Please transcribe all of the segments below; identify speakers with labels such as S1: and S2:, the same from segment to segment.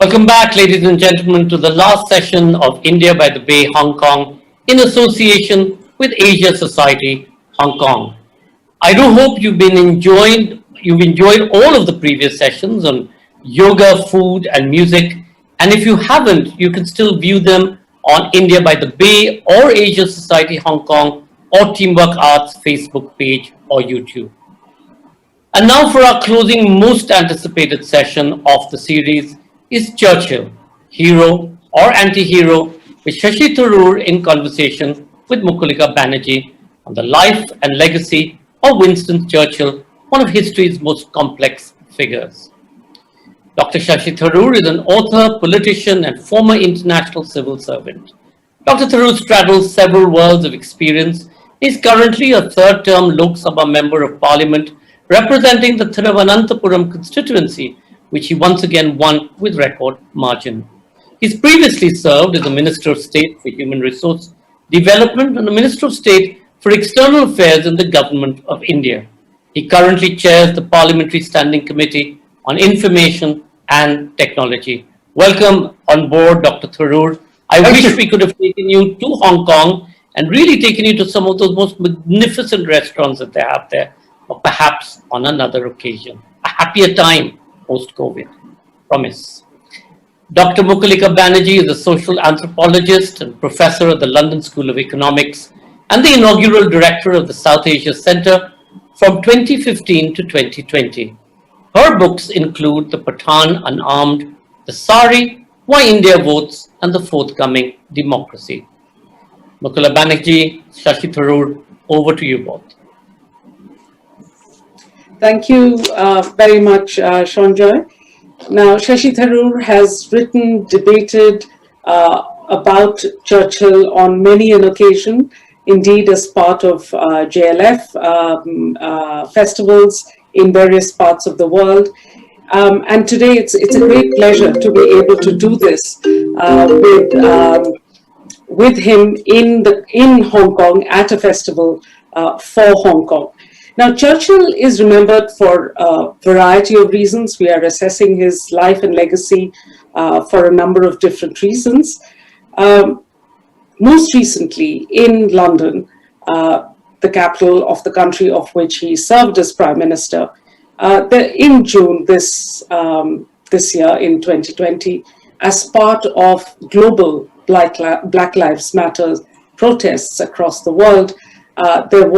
S1: Welcome back, ladies and gentlemen, to the last session of India by the Bay, Hong Kong, in association with Asia Society, Hong Kong. I do hope you've enjoyed all of the previous sessions on yoga, food, and music. And if you haven't, you can still view them on India by the Bay or Asia Society, Hong Kong, or Teamwork Arts Facebook page or YouTube. And now for our closing, most anticipated session of the series is Churchill, hero or anti-hero, with Shashi Tharoor in conversation with Mukulika Banerjee on the life and legacy of Winston Churchill, one of history's most complex figures. Dr. Shashi Tharoor is an author, politician, and former international civil servant. Dr. Tharoor straddles several worlds of experience. He is currently a third-term Lok Sabha Member of Parliament, representing the Thiruvananthapuram constituency, which he once again won with record margin. He's previously served as the Minister of State for Human Resource Development and the Minister of State for External Affairs in the Government of India. He currently chairs the Parliamentary Standing Committee on Information and Technology. Welcome on board, Dr. Tharoor. I wish we could have taken you to Hong Kong and really taken you to some of those most magnificent restaurants that they have there, or perhaps on another occasion. A happier time post-COVID. Promise. Dr. Mukulika Banerjee is a social anthropologist and professor at the London School of Economics and the inaugural director of the South Asia Centre from 2015 to 2020. Her books include The Pathan Unarmed, The Sari, Why India Votes, and The Forthcoming Democracy. Mukulika Banerjee, Shashi Tharoor, over to you both.
S2: Thank you very much, Seanjoy. Now, Shashi Tharoor has written, debated about Churchill on many an occasion, indeed as part of JLF festivals in various parts of the world. And today it's a great pleasure to be able to do this with him in Hong Kong at a festival for Hong Kong. Now, Churchill is remembered for a variety of reasons. We are assessing his life and legacy for a number of different reasons. Most recently, in London, the capital of the country of which he served as Prime Minister, in June this year, in 2020, as part of global Black Lives Matter protests across the world, there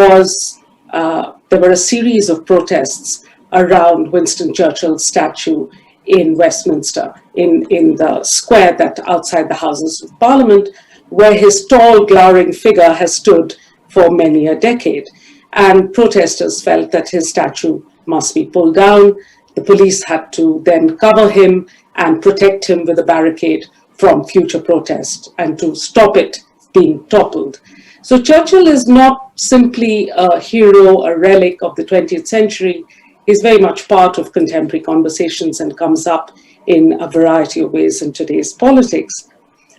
S2: were a series of protests around Winston Churchill's statue in Westminster, in the square that outside the Houses of Parliament, where his tall, glowering figure has stood for many a decade. And protesters felt that his statue must be pulled down. The police had to then cover him and protect him with a barricade from future protest and to stop it being toppled. So Churchill is not simply a hero, a relic of the 20th century. He's very much part of contemporary conversations and comes up in a variety of ways in today's politics.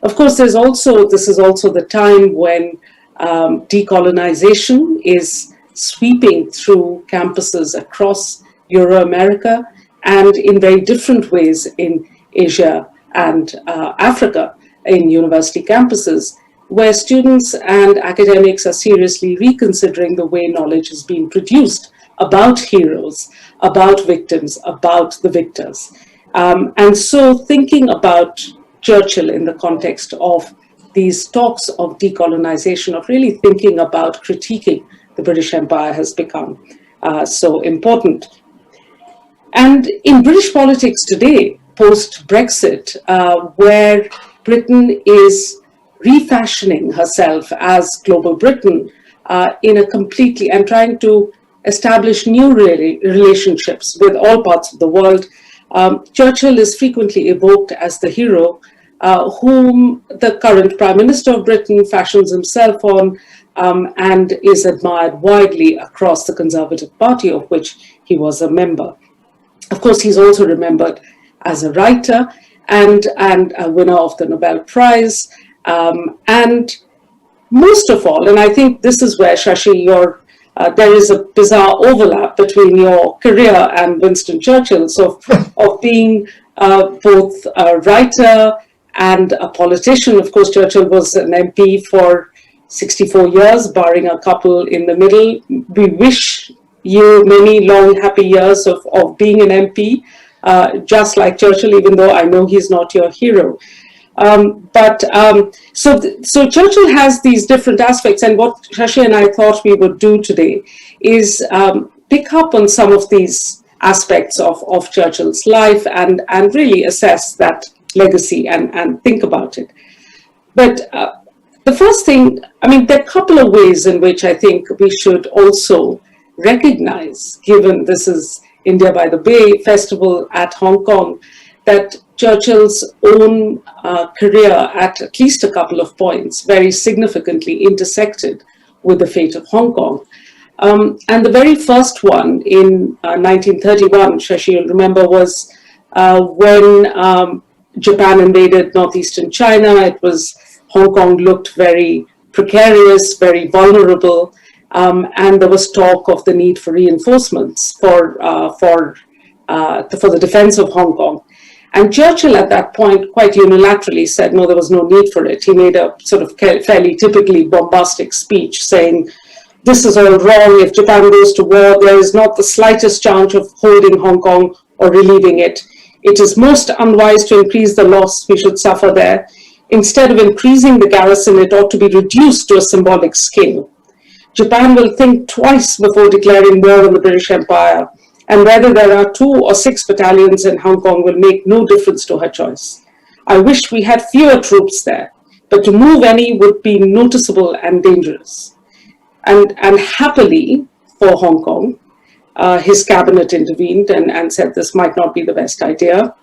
S2: Of course, this is also the time when decolonization is sweeping through campuses across Euro-America and in very different ways in Asia and Africa in university campuses, where students and academics are seriously reconsidering the way knowledge is being produced about heroes, about victims, about the victors. And so thinking about Churchill in the context of these talks of decolonization, of really thinking about critiquing the British Empire, has become so important. And in British politics today, post-Brexit, where Britain is refashioning herself as global Britain in a completely, and trying to establish new relationships with all parts of the world, Churchill is frequently evoked as the hero whom the current Prime Minister of Britain fashions himself on and is admired widely across the Conservative Party, of which he was a member. Of course, he's also remembered as a writer and a winner of the Nobel Prize. And most of all, and I think this is where, Shashi, there is a bizarre overlap between your career and Winston Churchill's of being both a writer and a politician. Of course, Churchill was an MP for 64 years, barring a couple in the middle. We wish you many long, happy years of being an MP, just like Churchill, even though I know he's not your hero. So Churchill has these different aspects, and what Shashi and I thought we would do today is pick up on some of these aspects of Churchill's life and really assess that legacy and think about it. But the first thing, I mean, there are a couple of ways in which I think we should also recognize, given this is India by the Bay Festival at Hong Kong, that Churchill's own career at least a couple of points very significantly intersected with the fate of Hong Kong. And the very first one in 1931, Shashi, you'll remember, was when Japan invaded northeastern China. It was, Hong Kong looked very precarious, very vulnerable, and there was talk of the need for reinforcements for the defense of Hong Kong. And Churchill at that point quite unilaterally said, no, there was no need for it. He made a sort of fairly typically bombastic speech saying, this is all wrong. If Japan goes to war, there is not the slightest chance of holding Hong Kong or relieving it. It is most unwise to increase the loss we should suffer there. Instead of increasing the garrison, it ought to be reduced to a symbolic scale. Japan will think twice before declaring war on the British Empire, and whether there are 2 or 6 battalions in Hong Kong will make no difference to her choice. I wish we had fewer troops there, but to move any would be noticeable and dangerous. And happily for Hong Kong, his cabinet intervened and said this might not be the best idea.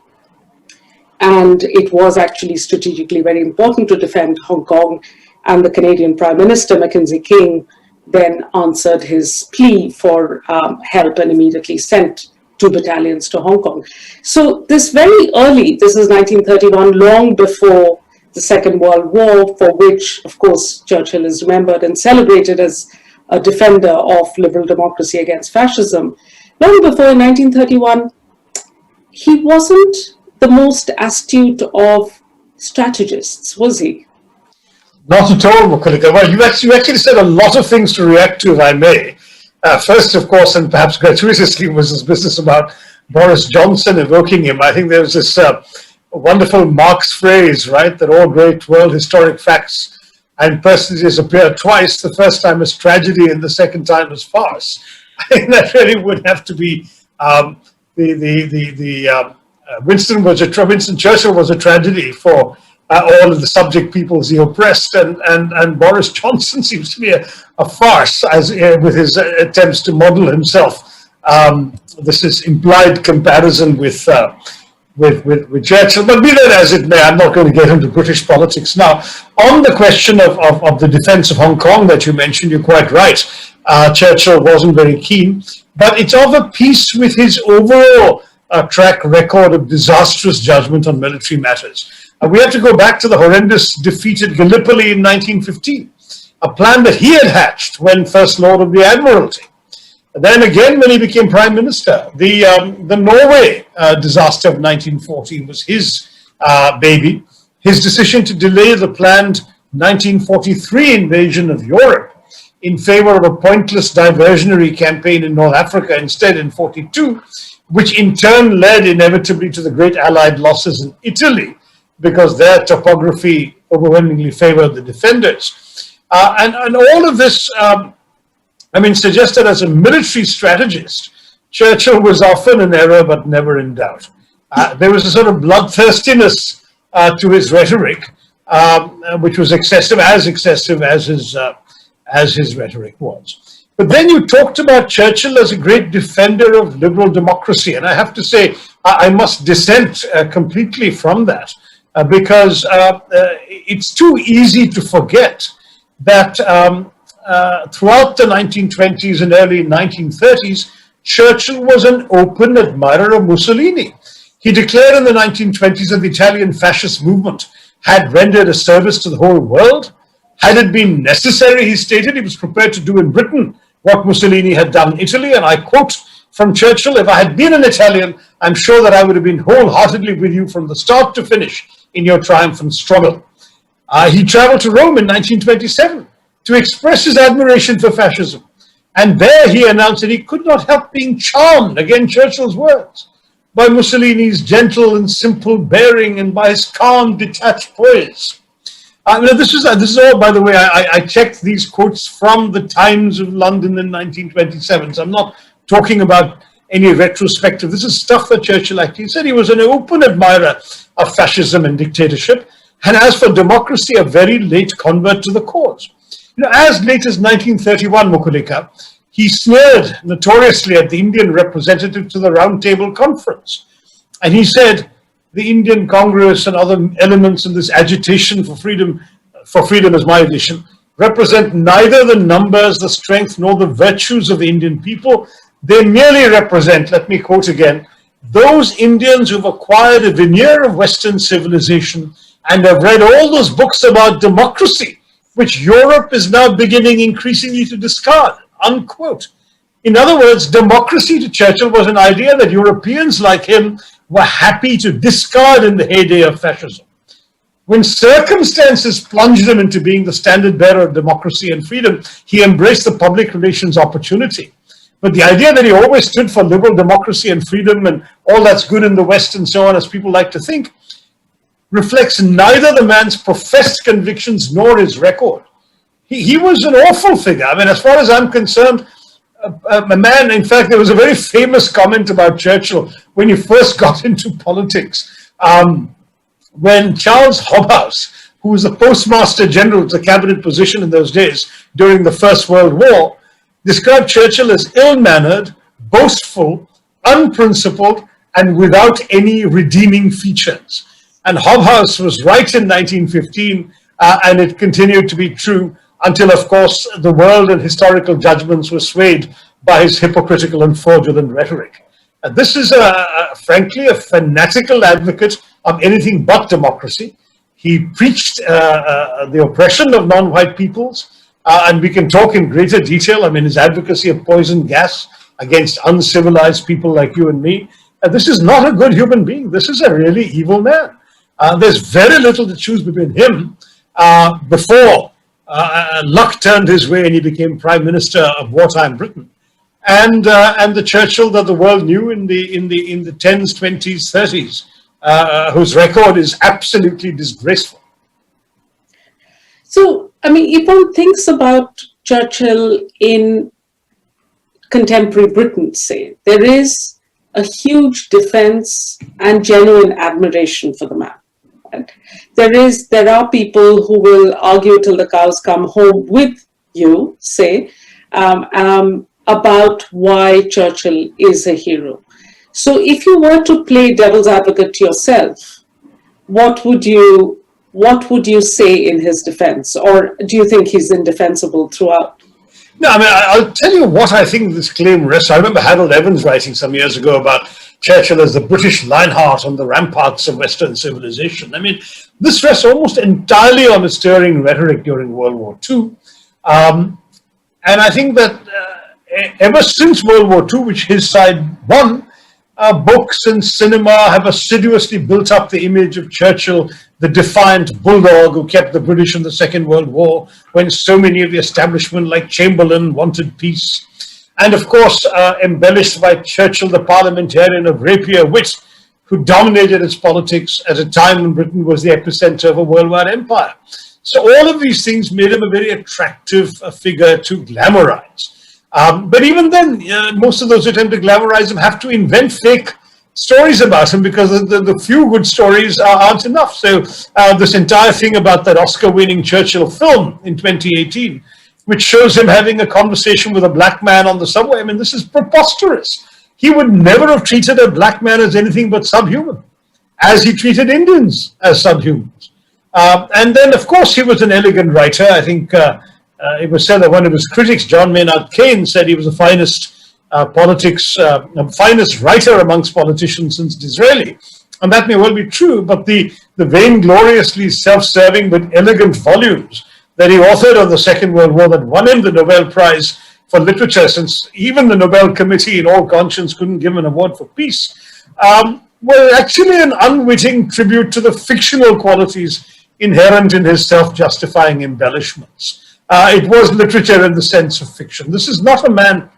S2: And it was actually strategically very important to defend Hong Kong, and the Canadian Prime Minister, Mackenzie King, then answered his plea for help and immediately sent 2 battalions to Hong Kong. So this very early, this is 1931, long before the Second World War, for which, of course, Churchill is remembered and celebrated as a defender of liberal democracy against fascism. Long before, in 1931, he wasn't the most astute of strategists, was he?
S3: Not at all, Mukulika. Well, you actually said a lot of things to react to, if I may. First, of course, and perhaps gratuitously, was this business about Boris Johnson evoking him. I think there's this wonderful Marx phrase, right, that all great world historic facts and personages appear twice, the first time as tragedy and the second time as farce. I think that really would have to be Winston Churchill was a tragedy for all of the subject peoples he oppressed, and Boris Johnson seems to be a farce as with his attempts to model himself. This is implied comparison with Churchill, but be that as it may, I'm not going to get into British politics now. On the question of the defense of Hong Kong that you mentioned, you're quite right. Churchill wasn't very keen, but it's of a piece with his overall track record of disastrous judgment on military matters. We have to go back to the horrendous defeat at Gallipoli in 1915, a plan that he had hatched when First Lord of the Admiralty. Then again, when he became Prime Minister, the Norway disaster of 1914 was his baby. His decision to delay the planned 1943 invasion of Europe in favor of a pointless diversionary campaign in North Africa instead in 1942, which in turn led inevitably to the great Allied losses in Italy, because their topography overwhelmingly favored the defenders. And all of this, suggests that as a military strategist, Churchill was often in error but never in doubt. There was a sort of bloodthirstiness to his rhetoric, which was excessive as his rhetoric was. But then you talked about Churchill as a great defender of liberal democracy, and I have to say I must dissent completely from that. Because it's too easy to forget that throughout the 1920s and early 1930s, Churchill was an open admirer of Mussolini. He declared in the 1920s that the Italian fascist movement had rendered a service to the whole world. Had it been necessary, he stated, he was prepared to do in Britain what Mussolini had done in Italy, and I quote, from Churchill. If I had been an Italian, I'm sure that I would have been wholeheartedly with you from the start to finish in your triumphant struggle. He traveled to Rome in 1927 to express his admiration for fascism. And there he announced that he could not help being charmed, again Churchill's words, by Mussolini's gentle and simple bearing and by his calm, detached poise. This is all, by the way, I checked these quotes from the Times of London in 1927. So I'm not talking about any retrospective. This is stuff that Churchill actually said. He was an open admirer of fascism and dictatorship. And as for democracy, a very late convert to the cause. As late as 1931, Mukulika, he sneered notoriously at the Indian representative to the Round Table Conference. And he said, the Indian Congress and other elements in this agitation for freedom is my edition, represent neither the numbers, the strength, nor the virtues of the Indian people. They merely represent, let me quote again, those Indians who've acquired a veneer of Western civilization and have read all those books about democracy, which Europe is now beginning increasingly to discard, unquote. In other words, democracy to Churchill was an idea that Europeans like him were happy to discard in the heyday of fascism. When circumstances plunged him into being the standard bearer of democracy and freedom, he embraced the public relations opportunity. But the idea that he always stood for liberal democracy and freedom and all that's good in the West and so on, as people like to think, reflects neither the man's professed convictions nor his record. He was an awful figure. I mean, as far as I'm concerned, a man, in fact, there was a very famous comment about Churchill when he first got into politics. When Charles Hobhouse, who was the Postmaster General, it's a cabinet position in those days during the First World War, described Churchill as ill-mannered, boastful, unprincipled, and without any redeeming features. And Hobhouse was right in 1915, and it continued to be true until, of course, the world and historical judgments were swayed by his hypocritical and fraudulent rhetoric. This is, frankly, a fanatical advocate of anything but democracy. He preached the oppression of non-white peoples, and we can talk in greater detail. I mean, his advocacy of poison gas against uncivilized people like you and me. This is not a good human being. This is a really evil man. There's very little to choose between him before luck turned his way and he became Prime Minister of wartime Britain, and the Churchill that the world knew in the 10s, 20s, 30s, whose record is absolutely disgraceful.
S2: So, I mean, if one thinks about Churchill in contemporary Britain, say, there is a huge defense and genuine admiration for the man. And there are people who will argue till the cows come home with you, say, about why Churchill is a hero. So if you were to play devil's advocate yourself, what would you say in his defense? Or do you think he's indefensible throughout?
S3: No, I mean, I'll tell you what I think this claim rests. I remember Harold Evans writing some years ago about Churchill as the British Lionheart on the ramparts of Western civilization. I mean, this rests almost entirely on his stirring rhetoric during World War II. And I think that ever since World War II, which his side won, books and cinema have assiduously built up the image of Churchill, the defiant bulldog who kept the British in the Second World War, when so many of the establishment, like Chamberlain, wanted peace. And of course, embellished by Churchill, the parliamentarian of rapier wit, who dominated its politics at a time when Britain was the epicenter of a worldwide empire. So all of these things made him a very attractive figure to glamorize. But even then, most of those who attempt to glamorize him have to invent fake stories about him, because the few good stories aren't enough. So this entire thing about that Oscar-winning Churchill film in 2018, which shows him having a conversation with a black man on the subway, I mean, this is preposterous. He would never have treated a black man as anything but subhuman, as he treated Indians as subhumans. And then, of course, he was an elegant writer. I think it was said that one of his critics, John Maynard Keynes, said he was the finest finest writer amongst politicians since Disraeli. And that may well be true, but the vaingloriously self-serving but elegant volumes that he authored on the Second World War that won him the Nobel Prize for literature, since even the Nobel Committee in all conscience couldn't give an award for peace, were actually an unwitting tribute to the fictional qualities inherent in his self-justifying embellishments. It was literature in the sense of fiction. This is not a man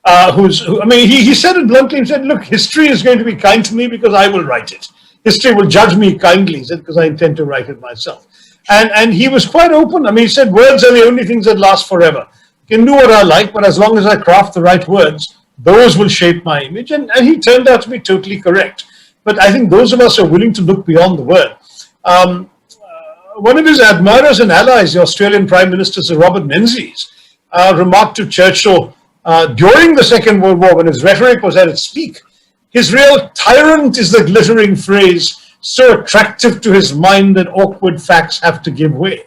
S3: he said it bluntly. He said, look, history is going to be kind to me because I will write it. History will judge me kindly, he said, because I intend to write it myself. And he was quite open. He said, words are the only things that last forever. I can do what I like, but as long as I craft the right words, those will shape my image. And he turned out to be totally correct. But I think those of us who are willing to look beyond the word. One of his admirers and allies, the Australian Prime Minister, Sir Robert Menzies, remarked to Churchill during the Second World War, when his rhetoric was at its peak, his real tyrant is the glittering phrase, so attractive to his mind that awkward facts have to give way.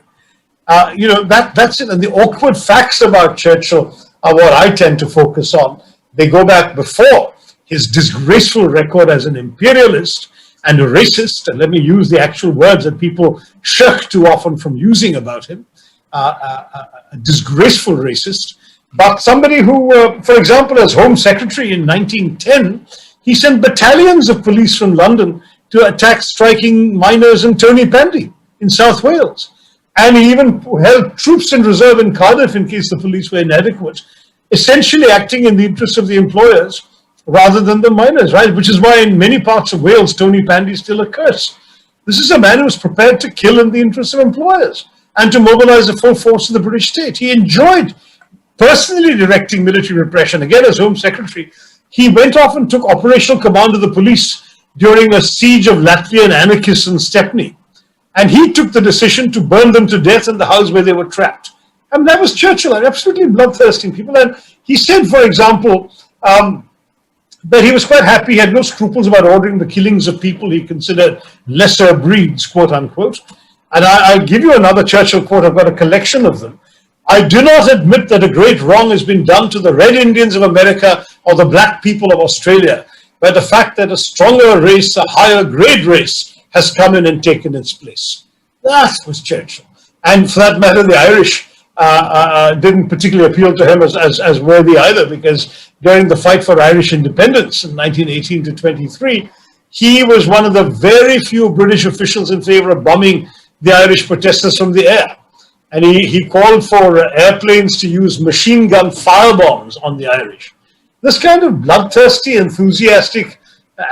S3: That's it. And the awkward facts about Churchill are what I tend to focus on. They go back before his disgraceful record as an imperialist and a racist, and let me use the actual words that people shirk too often from using about him, a disgraceful racist. But somebody who, for example, as Home Secretary in 1910, he sent battalions of police from London to attack striking miners in Tony Pandy in South Wales. And he even held troops in reserve in Cardiff in case the police were inadequate, essentially acting in the interests of the employers rather than the miners, right? Which is why in many parts of Wales, Tony Pandy is still a curse. This is a man who was prepared to kill in the interests of employers and to mobilize the full force of the British state. He enjoyed personally directing military repression. Again, as Home Secretary, he went off and took operational command of the police during a siege of Latvian anarchists in Stepney. And he took the decision to burn them to death in the house where they were trapped. That was Churchill, an absolutely bloodthirsty people. And he said, for example, that he was quite happy, he had no scruples about ordering the killings of people he considered lesser breeds, quote unquote. And I'll give you another Churchill quote, I've got a collection of them. I do not admit that a great wrong has been done to the Red Indians of America or the black people of Australia, but the fact that a stronger race, a higher grade race, has come in and taken its place. That was Churchill. And for that matter, the Irish didn't particularly appeal to him as worthy either, because during the fight for Irish independence in 1918 to 23, he was one of the very few British officials in favor of bombing the Irish protesters from the air. And he called for airplanes to use machine gun firebombs on the Irish. This kind of bloodthirsty, enthusiastic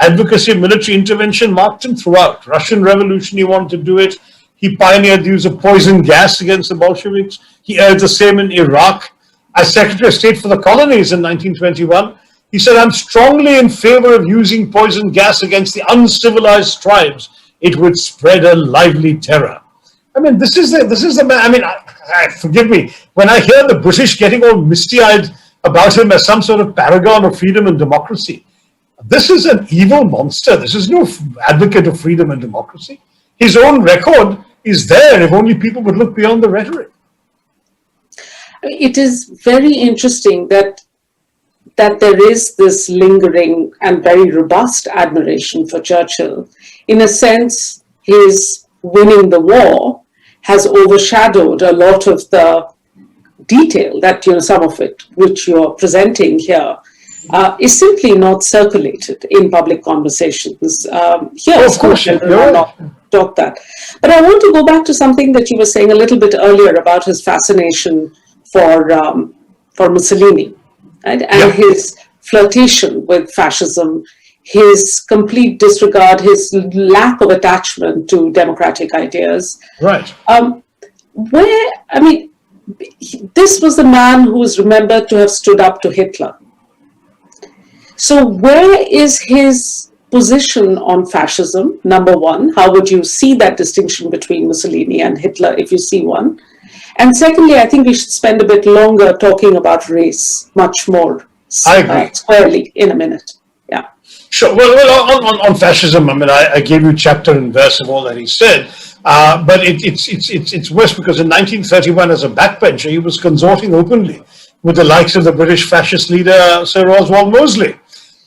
S3: advocacy of military intervention marked him throughout. Russian Revolution, he wanted to do it. He pioneered the use of poison gas against the Bolsheviks. He urged the same in Iraq. As Secretary of State for the Colonies in 1921, he said, I'm strongly in favor of using poison gas against the uncivilized tribes. It would spread a lively terror. This is the man. Forgive me, when I hear the British getting all misty-eyed about him as some sort of paragon of freedom and democracy, this is an evil monster. This is no advocate of freedom and democracy. His own record is there if only people would look beyond the rhetoric.
S2: It is very interesting that there is this lingering and very robust admiration for Churchill. In a sense, his winning the war has overshadowed a lot of the detail that, some of it, which you're presenting here, is simply not circulated in public conversations. Here, of course, not talk that. But I want to go back to something that you were saying a little bit earlier about his fascination for Mussolini, right? And his flirtation with fascism, his complete disregard, his lack of attachment to democratic ideas.
S3: Right.
S2: This was the man who is remembered to have stood up to Hitler. So where is his position on fascism, number one? How would you see that distinction between Mussolini and Hitler, if you see one? And secondly, I think we should spend a bit longer talking about race, much more squarely in a minute. Yeah.
S3: Sure. Well, on fascism, I gave you chapter and verse of all that he said, but it's worse because in 1931, as a backbencher, he was consorting openly with the likes of the British fascist leader, Sir Oswald Mosley.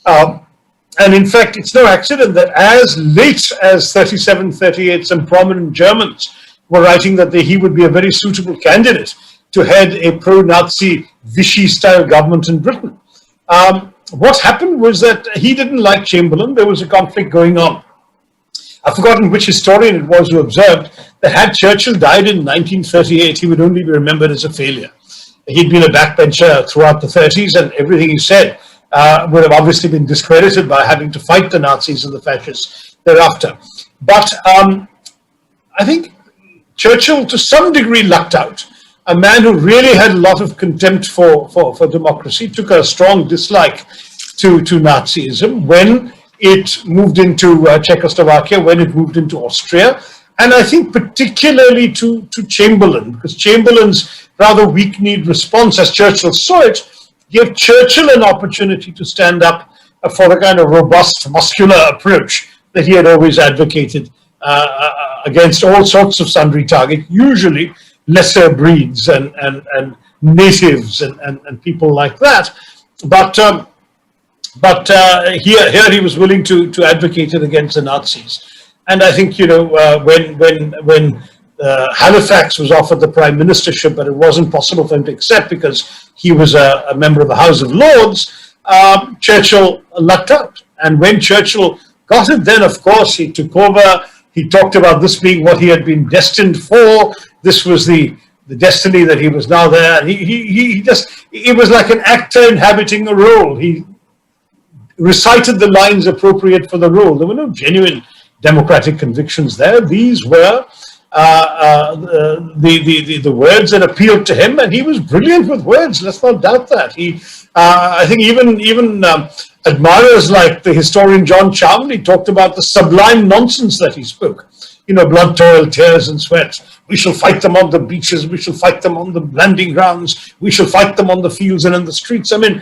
S3: And in fact, it's no accident that as late as 37, 38, some prominent Germans were writing that he would be a very suitable candidate to head a pro-Nazi Vichy-style government in Britain. What happened was that he didn't like Chamberlain. There was a conflict going on. I've forgotten which historian it was who observed that had Churchill died in 1938, he would only be remembered as a failure. He'd been a backbencher throughout the 30s, and everything he said would have obviously been discredited by having to fight the Nazis and the fascists thereafter. But I think Churchill, to some degree, lucked out. A man who really had a lot of contempt for democracy, took a strong dislike to Nazism when it moved into Czechoslovakia, when it moved into Austria, and I think particularly to Chamberlain, because Chamberlain's rather weak-kneed response, as Churchill saw it, gave Churchill an opportunity to stand up for a kind of robust, muscular approach that he had always advocated against all sorts of sundry targets, usually lesser breeds and natives and people like that. But here he was willing to advocate it against the Nazis. And I think, you know, when Halifax was offered the prime ministership, but it wasn't possible for him to accept because he was a member of the House of Lords, Churchill lucked out. And when Churchill got it, then of course he took over. He talked about this being what he had been destined for. This was the destiny that he was now there. And it was like an actor inhabiting a role. He recited the lines appropriate for the role. There were no genuine democratic convictions there. These were the words that appealed to him, and he was brilliant with words. Let's not doubt that. I think even admirers like the historian John Charmley talked about the sublime nonsense that he spoke. You know, blood, toil, tears, and sweat. We shall fight them on the beaches. We shall fight them on the landing grounds. We shall fight them on the fields and in the streets. I mean,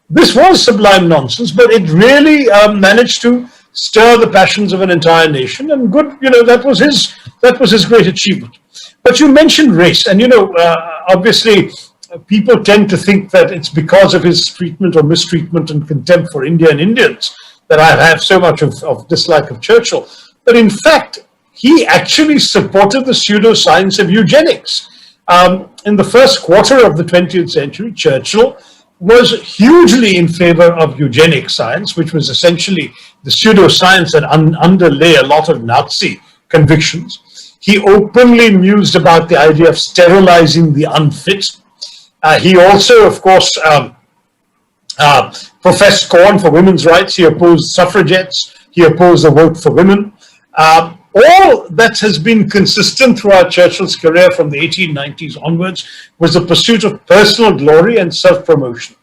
S3: this was sublime nonsense, but it really managed to stir the passions of an entire nation. And good, you know, that was his great achievement. But you mentioned race, and you know, obviously, people tend to think that it's because of his treatment or mistreatment and contempt for India and Indians that I have so much of dislike of Churchill. But in fact, he actually supported the pseudoscience of eugenics. In the first quarter of the 20th century, Churchill was hugely in favor of eugenic science, which was essentially the pseudoscience that underlay a lot of Nazi convictions. He openly mused about the idea of sterilizing the unfit. He also, of course, professed scorn for women's rights. He opposed suffragettes. He opposed the vote for women. All that has been consistent throughout Churchill's career from the 1890s onwards was the pursuit of personal glory and self-promotion.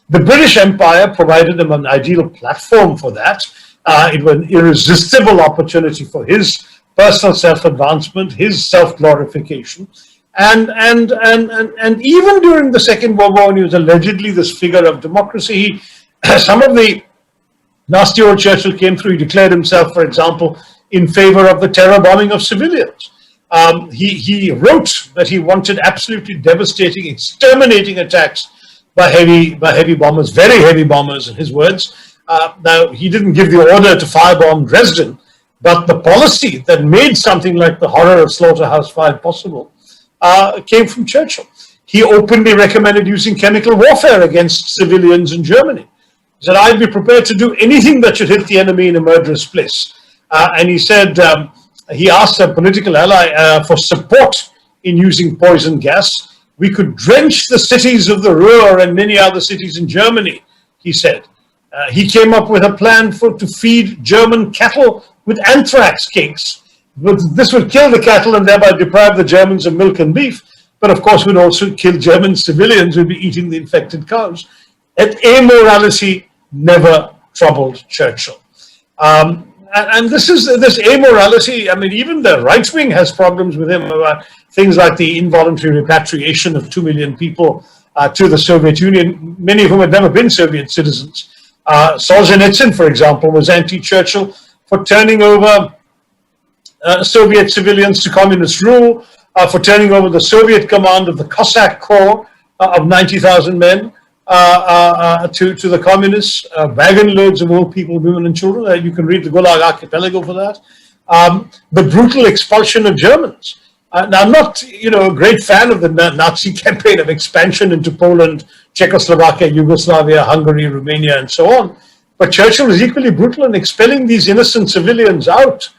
S3: The British Empire provided him an ideal platform for that. It was an irresistible opportunity for his personal self-advancement, his self-glorification. And even during the Second World War, when he was allegedly this figure of democracy, some of the nasty old Churchill came through. He declared himself, for example, in favor of the terror bombing of civilians. He wrote that he wanted absolutely devastating, exterminating attacks by heavy bombers, very heavy bombers, in his words. Now, he didn't give the order to firebomb Dresden, but the policy that made something like the horror of Slaughterhouse 5 possible came from Churchill. He openly recommended using chemical warfare against civilians in Germany. He said, I'd be prepared to do anything that should hit the enemy in a murderous place. And he said, he asked a political ally for support in using poison gas. We could drench the cities of the Ruhr and many other cities in Germany, he said. He came up with a plan to feed German cattle with anthrax cakes. But this would kill the cattle and thereby deprive the Germans of milk and beef. But of course, would also kill German civilians who'd be eating the infected cows. And amorality never troubled Churchill. And this amorality, I mean, even the right wing has problems with him about things like the involuntary repatriation of 2 million people to the Soviet Union, many of whom had never been Soviet citizens. Solzhenitsyn, for example, was anti-Churchill for turning over Soviet civilians to communist rule, for turning over the Soviet command of the Cossack Corps of 90,000 men to the communists, wagon loads of old people, women and children. You can read the Gulag Archipelago for that. The brutal expulsion of Germans. Now, I'm not, a great fan of the Nazi campaign of expansion into Poland, Czechoslovakia, Yugoslavia, Hungary, Romania, and so on. But Churchill was equally brutal in expelling these innocent civilians out.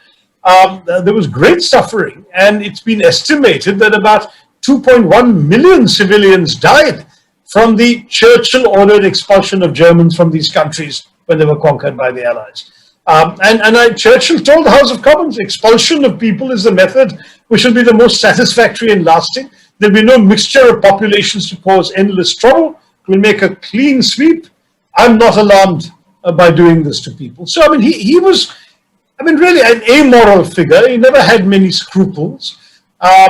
S3: There was great suffering, and it's been estimated that about 2.1 million civilians died from the Churchill-ordered expulsion of Germans from these countries when they were conquered by the Allies. Churchill told the House of Commons, expulsion of people is the method which will be the most satisfactory and lasting. There'll be no mixture of populations to cause endless trouble. We'll make a clean sweep. I'm not alarmed by doing this to people. So, he was, really an amoral figure. He never had many scruples. I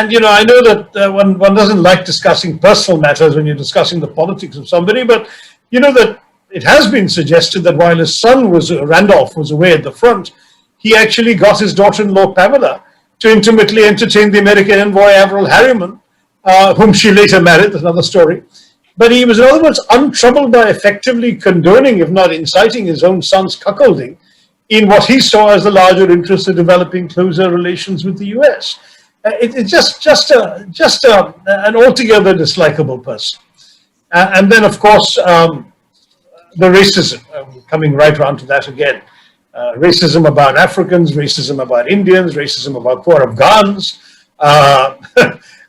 S3: know that one doesn't like discussing personal matters when you're discussing the politics of somebody, but that it has been suggested that while his son Randolph was away at the front, he actually got his daughter-in-law Pamela to intimately entertain the American envoy Averell Harriman, whom she later married. That's another story. But he was, in other words, untroubled by effectively condoning, if not inciting, his own son's cuckolding in what he saw as the larger interest of developing closer relations with the U.S. It's just an altogether dislikable person. And then, of course, the racism, coming right around to that again. Racism about Africans, racism about Indians, racism about poor Afghans,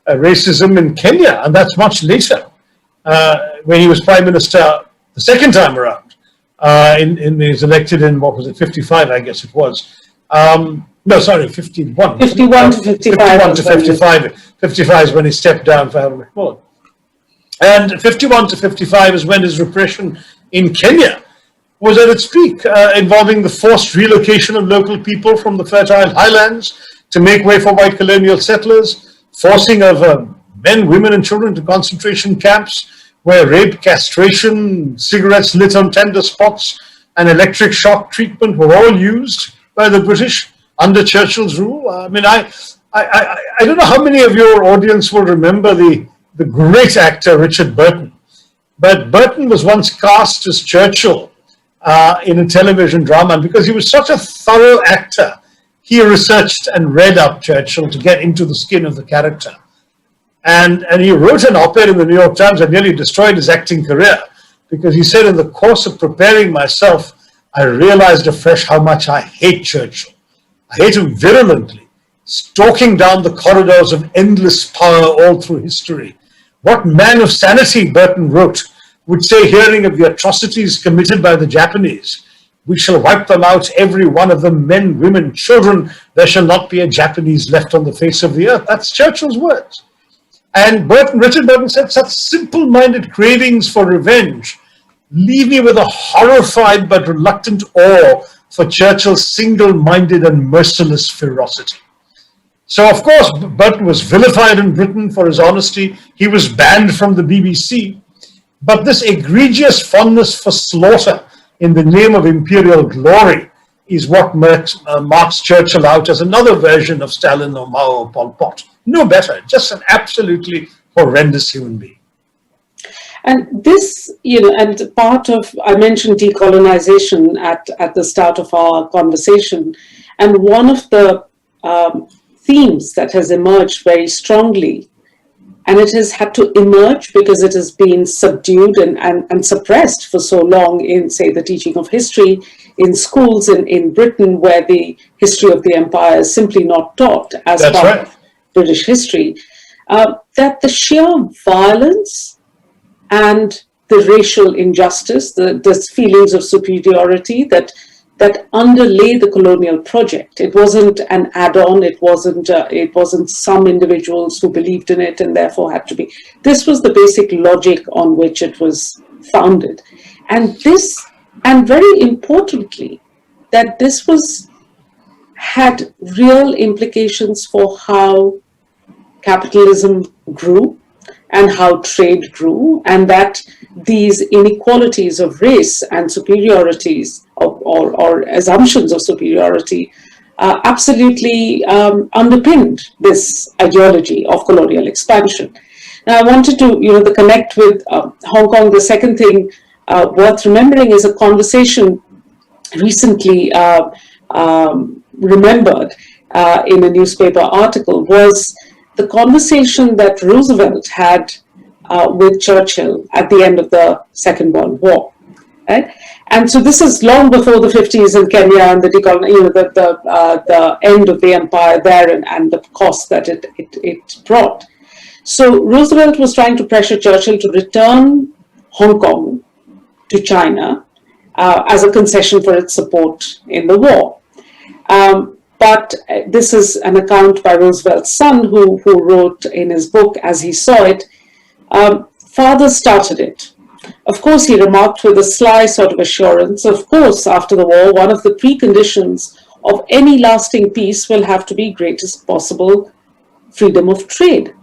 S3: racism in Kenya, and that's much later, when he was Prime Minister the second time around. He was elected in, 55, I guess it was. 51.
S2: 51 to 55.
S3: 51 to 55. 55 is when he stepped down for Harold Macmillan. And 51 to 55 is when his repression in Kenya was at its peak, involving the forced relocation of local people from the fertile highlands to make way for white colonial settlers, forcing of men, women, and children to concentration camps where rape, castration, cigarettes lit on tender spots, and electric shock treatment were all used by the British under Churchill's rule. I don't know how many of your audience will remember the great actor Richard Burton. But Burton was once cast as Churchill in a television drama, and because he was such a thorough actor, he researched and read up Churchill to get into the skin of the character. And he wrote an op-ed in the New York Times that nearly destroyed his acting career, because he said, in the course of preparing myself, I realized afresh how much I hate Churchill. I hate him virulently, stalking down the corridors of endless power all through history. What man of sanity, Burton wrote, would say, hearing of the atrocities committed by the Japanese, we shall wipe them out, every one of them, men, women, children. There shall not be a Japanese left on the face of the earth. That's Churchill's words. And Richard Burton said, such simple-minded cravings for revenge leave me with a horrified but reluctant awe for Churchill's single-minded and merciless ferocity. So, of course, Burton was vilified in Britain for his honesty. He was banned from the BBC. But this egregious fondness for slaughter in the name of imperial glory is what marks Churchill out as another version of Stalin or Mao or Pol Pot. No better, just an absolutely horrendous human being.
S2: And this, and part of, I mentioned decolonization at the start of our conversation, and one of the themes that has emerged very strongly, and it has had to emerge because it has been subdued and suppressed for so long in, say, the teaching of history in schools in Britain, where the history of the empire is simply not taught as part of British history, that the sheer violence and the racial injustice, the feelings of superiority that underlay the colonial project. It wasn't an add-on. It wasn't some individuals who believed in it and therefore had to be. This was the basic logic on which it was founded, and very importantly, that this had real implications for how capitalism grew and how trade grew, and that these inequalities of race and superiorities or assumptions of superiority absolutely underpinned this ideology of colonial expansion. Now, I wanted to, connect with Hong Kong. The second thing worth remembering is a conversation recently remembered in a newspaper article was the conversation that Roosevelt had with Churchill at the end of the Second World War. Right? And so this is long before the 50s in Kenya and the end of the empire there and the cost that it brought. So Roosevelt was trying to pressure Churchill to return Hong Kong to China as a concession for its support in the war. But this is an account by Roosevelt's son who wrote in his book, As He Saw It, father started it. Of course, he remarked with a sly sort of assurance, of course, after the war, one of the preconditions of any lasting peace will have to be greatest possible freedom of trade.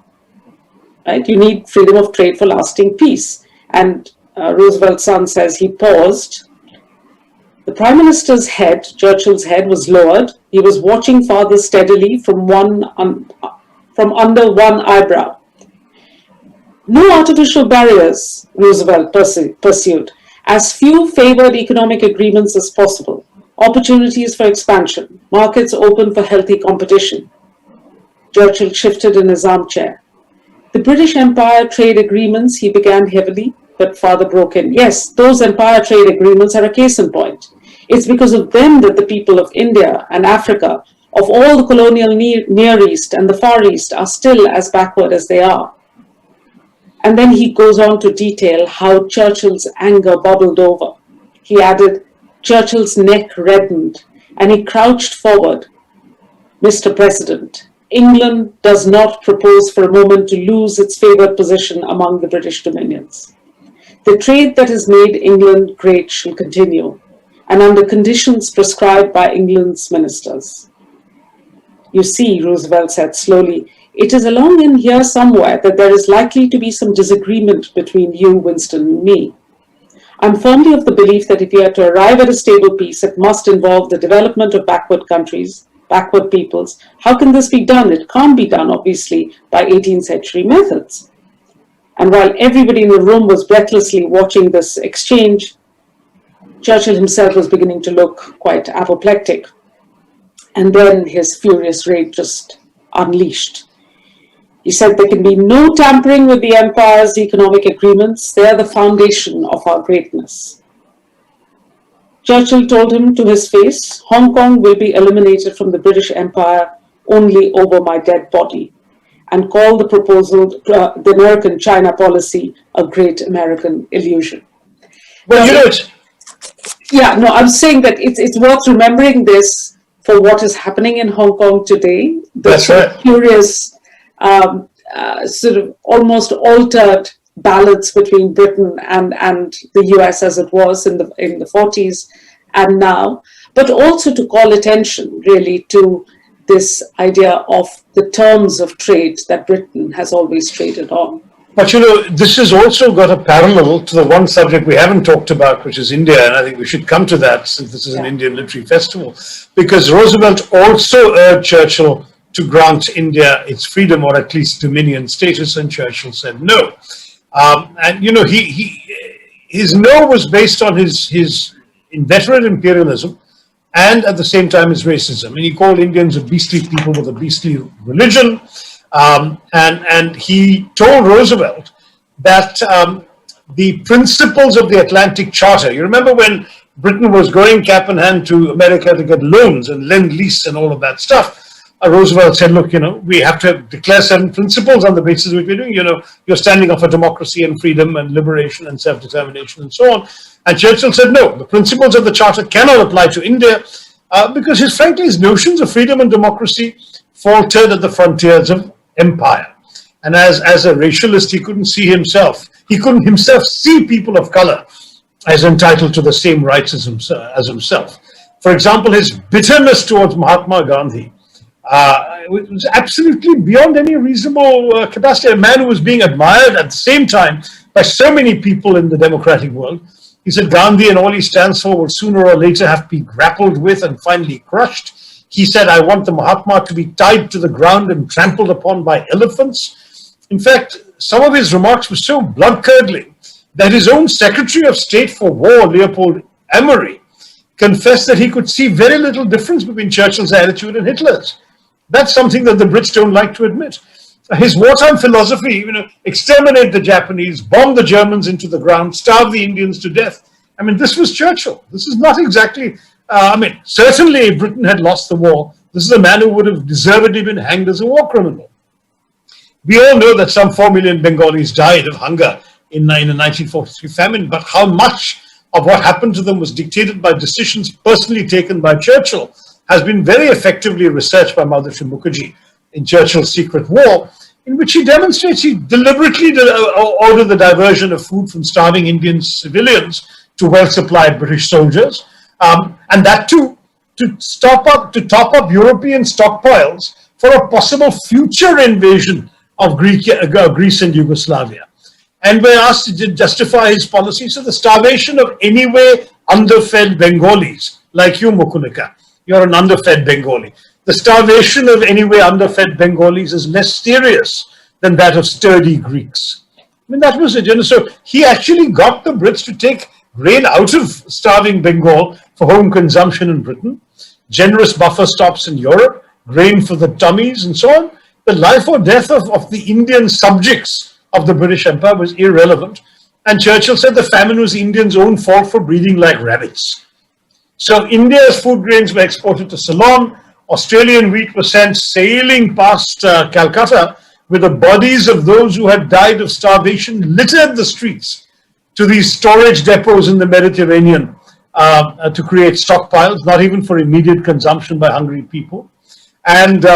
S2: Right? You need freedom of trade for lasting peace. And Roosevelt's son says he paused. The Prime Minister's head, Churchill's head, was lowered. He was watching father steadily from under one eyebrow. No artificial barriers, Roosevelt pursued. As few favored economic agreements as possible. Opportunities for expansion. Markets open for healthy competition. Churchill shifted in his armchair. The British Empire trade agreements, he began heavily, but father broke in. Yes, those empire trade agreements are a case in point. It's because of them that the people of India and Africa, of all the colonial Near East and the Far East, are still as backward as they are. And then he goes on to detail how Churchill's anger bubbled over. He added, Churchill's neck reddened and he crouched forward. Mr. President, England does not propose for a moment to lose its favored position among the British dominions. The trade that has made England great shall continue, and under conditions prescribed by England's ministers. You see, Roosevelt said slowly, it is along in here somewhere that there is likely to be some disagreement between you, Winston, and me. I'm firmly of the belief that if we are to arrive at a stable peace, it must involve the development of backward countries, backward peoples. How can this be done? It can't be done, obviously, by 18th century methods. And while everybody in the room was breathlessly watching this exchange, Churchill himself was beginning to look quite apoplectic. And then his furious rage just unleashed. He said there can be no tampering with the empire's economic agreements. They are the foundation of our greatness. Churchill told him to his face, Hong Kong will be eliminated from the British Empire only over my dead body, and called the proposal, the American China policy, a great American illusion.
S3: Well,
S2: I'm saying that it's worth remembering this for what is happening in Hong Kong today.
S3: That's right.
S2: Curious, sort of almost altered balance between Britain and the US as it was in the 40s and now, but also to call attention really to this idea of the terms of trade that Britain has always traded on.
S3: But this has also got a parallel to the one subject we haven't talked about, which is India, and I think we should come to that since this is an Indian literary festival, because Roosevelt also urged Churchill to grant India its freedom, or at least dominion status, and Churchill said no. His no was based on his inveterate imperialism and at the same time his racism. And he called Indians a beastly people with a beastly religion. And he told Roosevelt that the principles of the Atlantic Charter, you remember when Britain was going cap in hand to America to get loans and lend-lease and all of that stuff, Roosevelt said, look, we have to declare certain principles on the basis of what we're doing. You're standing up for democracy and freedom and liberation and self-determination and so on. And Churchill said, no, the principles of the Charter cannot apply to India because his notions of freedom and democracy faltered at the frontiers of empire. And as a racialist, he couldn't see himself. He couldn't himself see people of color as entitled to the same rights as himself. For example, his bitterness towards Mahatma Gandhi was absolutely beyond any reasonable capacity. A man who was being admired at the same time by so many people in the democratic world. He said Gandhi and all he stands for will sooner or later have to be grappled with and finally crushed. He said, I want the Mahatma to be tied to the ground and trampled upon by elephants. In fact, some of his remarks were so blood-curdling that his own Secretary of State for War, Leopold Emery, confessed that he could see very little difference between Churchill's attitude and Hitler's. That's something that the Brits don't like to admit. His wartime philosophy, exterminate the Japanese, bomb the Germans into the ground, starve the Indians to death. I mean, this was Churchill. This is not exactly, certainly if Britain had lost the war, this is a man who would have deservedly been hanged as a war criminal. We all know that some 4 million Bengalis died of hunger in the 1943 famine, but how much of what happened to them was dictated by decisions personally taken by Churchill has been very effectively researched by Madhusri Mukherjee in Churchill's Secret War, in which he demonstrates he deliberately ordered the diversion of food from starving Indian civilians to well-supplied British soldiers, and that too to top up European stockpiles for a possible future invasion of Greece and Yugoslavia. And we're asked to justify his policy. So the starvation of anyway underfed Bengalis, like you, Mukulika, you're an underfed Bengali. The starvation of anyway underfed Bengalis is less serious than that of sturdy Greeks. I mean, that was it. So he actually got the Brits to take grain out of starving Bengal for home consumption in Britain, generous buffer stocks in Europe, grain for the tummies and so on. The life or death of the Indian subjects of the British Empire was irrelevant. And Churchill said the famine was the Indians' own fault for breeding like rabbits. So India's food grains were exported to Ceylon. Australian wheat was sent sailing past Calcutta with the bodies of those who had died of starvation littered the streets to these storage depots in the Mediterranean to create stockpiles, not even for immediate consumption by hungry people. And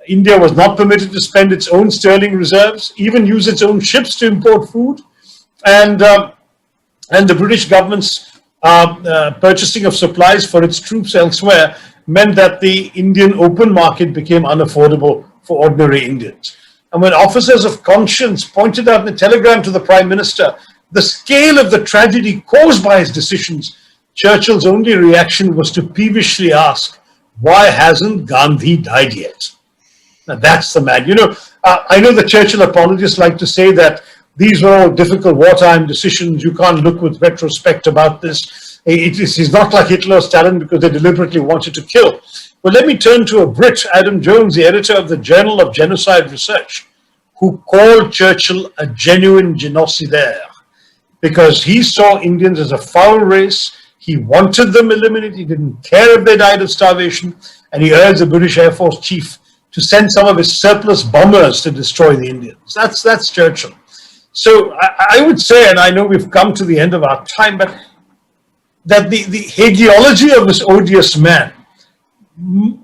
S3: India was not permitted to spend its own sterling reserves, even use its own ships to import food. And the British government's purchasing of supplies for its troops elsewhere meant that the Indian open market became unaffordable for ordinary Indians. And when officers of conscience pointed out in a telegram to the Prime Minister the scale of the tragedy caused by his decisions, Churchill's only reaction was to peevishly ask, why hasn't Gandhi died yet? Now that's the man. I know the Churchill apologists like to say that these were all difficult wartime decisions. You can't look with retrospect about this. He's not like Hitler or Stalin because they deliberately wanted to kill. But let me turn to a Brit, Adam Jones, the editor of the Journal of Genocide Research, who called Churchill a genuine genocidaire because he saw Indians as a foul race. He wanted them eliminated. He didn't care if they died of starvation. And he urged the British Air Force chief to send some of his surplus bombers to destroy the Indians. That's Churchill. So I would say, and I know we've come to the end of our time, but that the hagiology of this odious man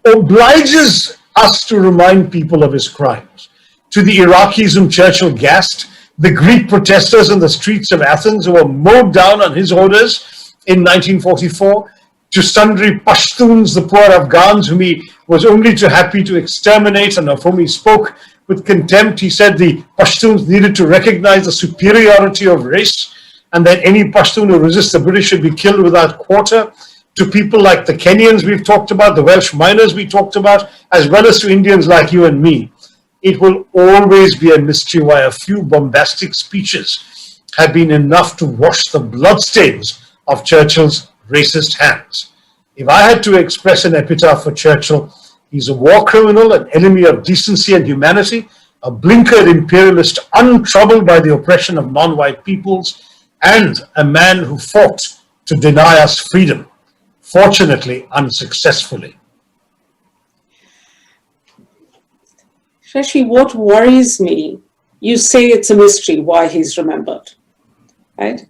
S3: obliges us to remind people of his crimes. To the Iraqis whom Churchill gassed, the Greek protesters in the streets of Athens who were mowed down on his orders in 1944, to sundry Pashtuns, the poor Afghans, whom he was only too happy to exterminate and of whom he spoke with contempt. He said the Pashtuns needed to recognize the superiority of race and that any Pashtun who resists the British should be killed without quarter. To people like the Kenyans we've talked about, the Welsh miners we talked about, as well as to Indians like you and me. It will always be a mystery why a few bombastic speeches have been enough to wash the bloodstains of Churchill's racist hands. If I had to express an epitaph for Churchill, he's a war criminal, an enemy of decency and humanity, a blinkered imperialist untroubled by the oppression of non-white peoples, and a man who fought to deny us freedom, fortunately unsuccessfully.
S2: Shashi, what worries me, you say it's a mystery why he's remembered, right?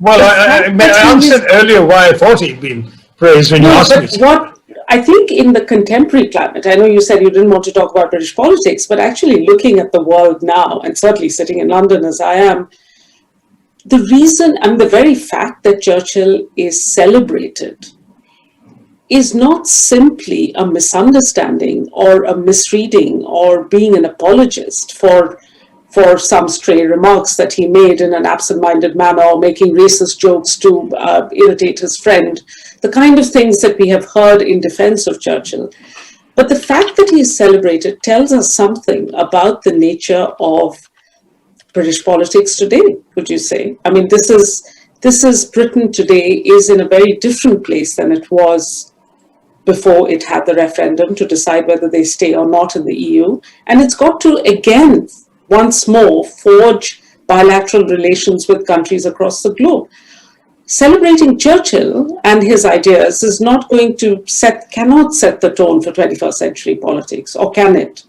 S3: Well, I answered earlier why I thought he'd been praised when you asked me.
S2: What I think in the contemporary climate, I know you said you didn't want to talk about British politics, but actually looking at the world now, and certainly sitting in London as I am, the reason and the very fact that Churchill is celebrated is not simply a misunderstanding or a misreading or being an apologist for some stray remarks that he made in an absent-minded manner or making racist jokes to irritate his friend, the kind of things that we have heard in defense of Churchill. But the fact that he is celebrated tells us something about the nature of British politics today, would you say? I mean, this is Britain today is in a very different place than it was before it had the referendum to decide whether they stay or not in the EU. And it's got to, again, once more, forge bilateral relations with countries across the globe. Celebrating Churchill and his ideas is not going to cannot set the tone for 21st century politics, or can it?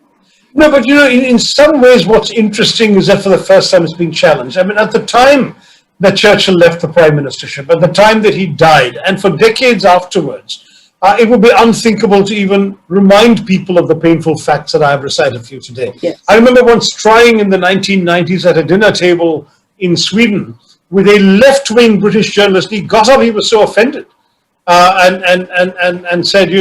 S3: No, but in some ways, what's interesting is that for the first time it's being challenged. I mean, at the time that Churchill left the prime ministership, at the time that he died, and for decades afterwards, it would be unthinkable to even remind people of the painful facts that I have recited for you today.
S2: Yes.
S3: I remember once trying in the 1990s at a dinner table in Sweden with a left-wing British journalist. He got up, he was so offended, and said,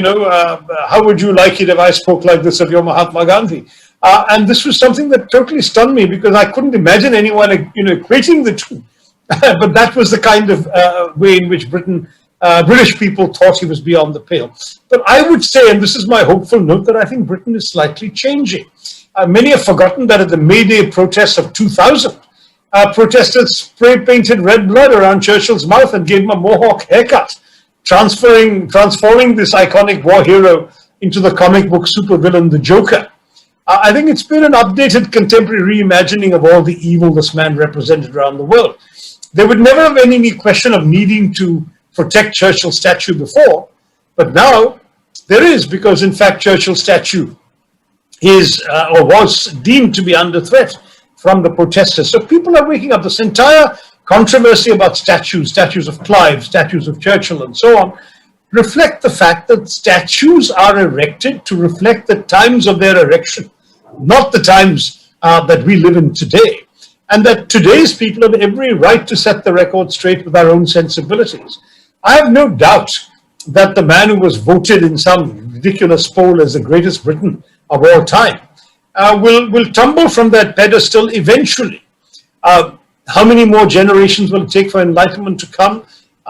S3: how would you like it if I spoke like this of your Mahatma Gandhi? And this was something that totally stunned me, because I couldn't imagine anyone, equating the two. But that was the kind of way in which British people thought he was beyond the pale. But I would say, and this is my hopeful note, that I think Britain is slightly changing. Many have forgotten that at the May Day protests of 2000, protesters spray-painted red blood around Churchill's mouth and gave him a mohawk haircut, transforming this iconic war hero into the comic book supervillain, the Joker. I think it's been an updated contemporary reimagining of all the evil this man represented around the world. There would never have been any question of needing to protect Churchill's statue before, but now there is, because in fact Churchill's statue is or was deemed to be under threat from the protesters. So people are waking up. This entire controversy about statues of Clive, statues of Churchill, and so on, reflect the fact that statues are erected to reflect the times of their erection, not the times that we live in today. And that today's people have every right to set the record straight with our own sensibilities. I have no doubt that the man who was voted in some ridiculous poll as the greatest Briton of all time will tumble from that pedestal eventually. How many more generations will it take for enlightenment to come?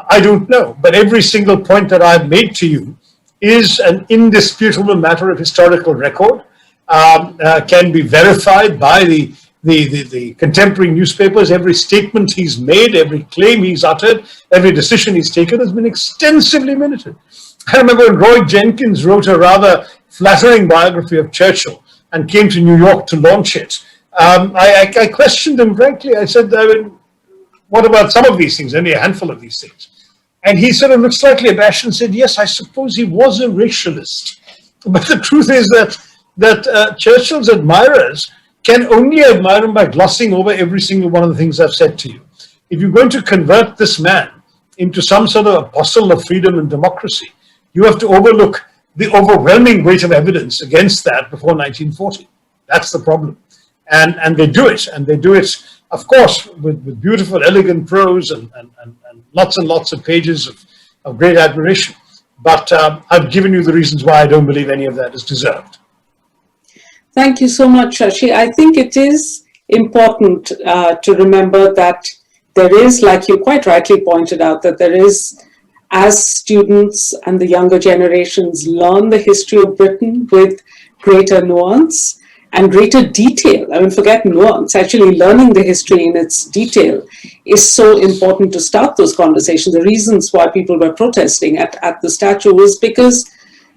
S3: I don't know. But every single point that I've made to you is an indisputable matter of historical record, can be verified by the contemporary newspapers. Every statement he's made, every claim he's uttered, every decision he's taken has been extensively minuted. I remember when Roy Jenkins wrote a rather flattering biography of Churchill and came to New York to launch it. I questioned him, frankly. I said, what about some of these things, only a handful of these things? And he sort of looked slightly abashed and said, yes, I suppose he was a racialist. But the truth is that Churchill's admirers can only admire him by glossing over every single one of the things I've said to you. If you're going to convert this man into some sort of apostle of freedom and democracy, you have to overlook the overwhelming weight of evidence against that before 1940. That's the problem. And they do it. And they do it, of course, with beautiful, elegant prose and lots of pages of great admiration. But I've given you the reasons why I don't believe any of that is deserved.
S2: Thank you so much, Shashi. I think it is important to remember that there is, like you quite rightly pointed out, that there is, as students and the younger generations learn the history of Britain with greater nuance and greater detail. I mean, forget nuance, actually learning the history in its detail is so important to start those conversations. The reasons why people were protesting at the statue was because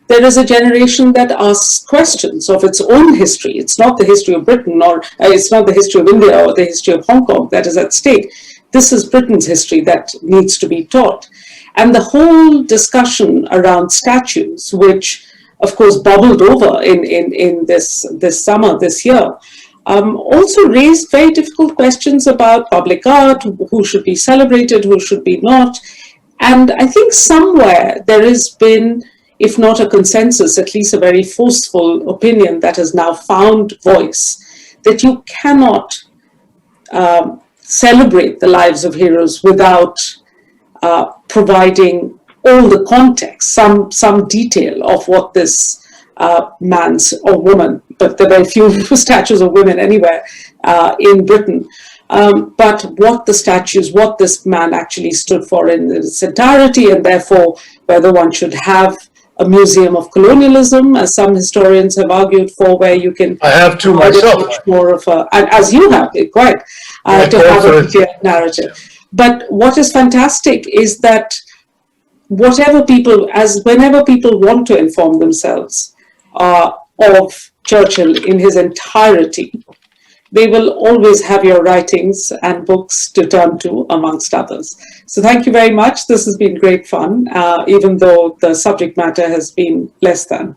S2: there is a generation that asks questions of its own history. It's not the history of Britain, or it's not the history of India or the history of Hong Kong that is at stake. This is Britain's history that needs to be taught. And the whole discussion around statues, which of course bubbled over in this summer, this year, also raised very difficult questions about public art, who should be celebrated, who should be not. And I think somewhere there has been, if not a consensus, at least a very forceful opinion that has now found voice, that you cannot celebrate the lives of heroes without providing all the context, some detail of what this man's or woman, but there are very few statues of women anywhere in Britain, but what the statues, what this man actually stood for in its entirety, and therefore whether one should have a museum of colonialism, as some historians have argued for, where you can.
S3: I have two myself.
S2: Much more of a, and as you have, quite, to have a clear narrative. But what is fantastic is that whenever people want to inform themselves of Churchill in his entirety, they will always have your writings and books to turn to, amongst others. So thank you very much. This has been great fun, even though the subject matter has been less than.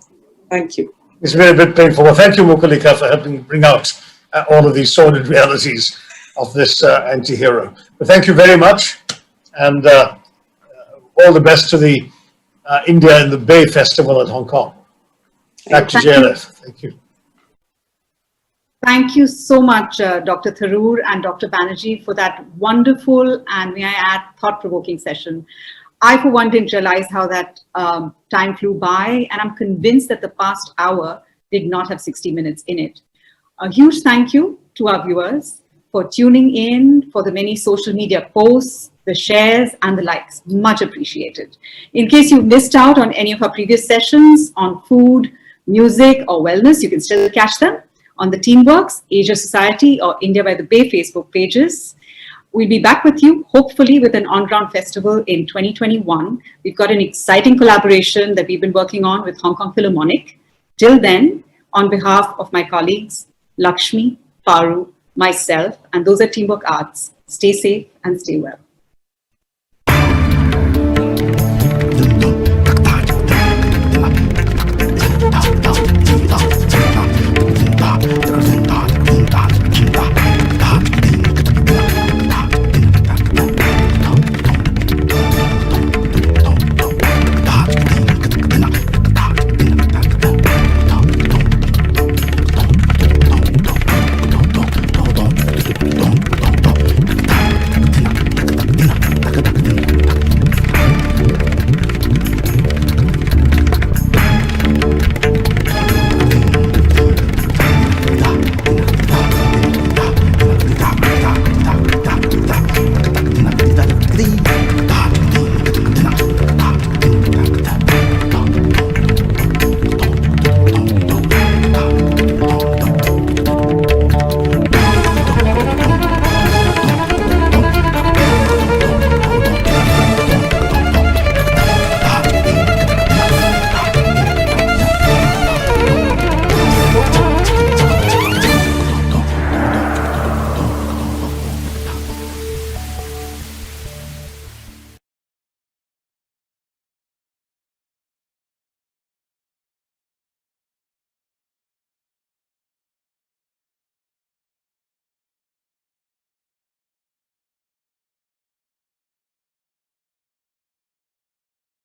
S2: Thank you.
S3: It's been a bit painful. Well, thank you, Mukulika, for helping bring out all of these sordid realities of this anti-hero. But thank you very much, and all the best to the India in the Bay Festival at Hong Kong. Back to JLF. Thank you.
S4: Thank you so much, Dr. Tharoor and Dr. Banerjee, for that wonderful and, may I add, thought-provoking session. I, for one, didn't realize how that time flew by, and I'm convinced that the past hour did not have 60 minutes in it. A huge thank you to our viewers for tuning in, for the many social media posts, the shares, and the likes. Much appreciated. In case you missed out on any of our previous sessions on food, music, or wellness, you can still catch them on the Teamworks, Asia Society, or India by the Bay Facebook pages. We'll be back with you, hopefully, with an on-ground festival in 2021. We've got an exciting collaboration that we've been working on with Hong Kong Philharmonic. Till then, on behalf of my colleagues, Lakshmi, Paru, myself, and those at Teamwork Arts, stay safe and stay well.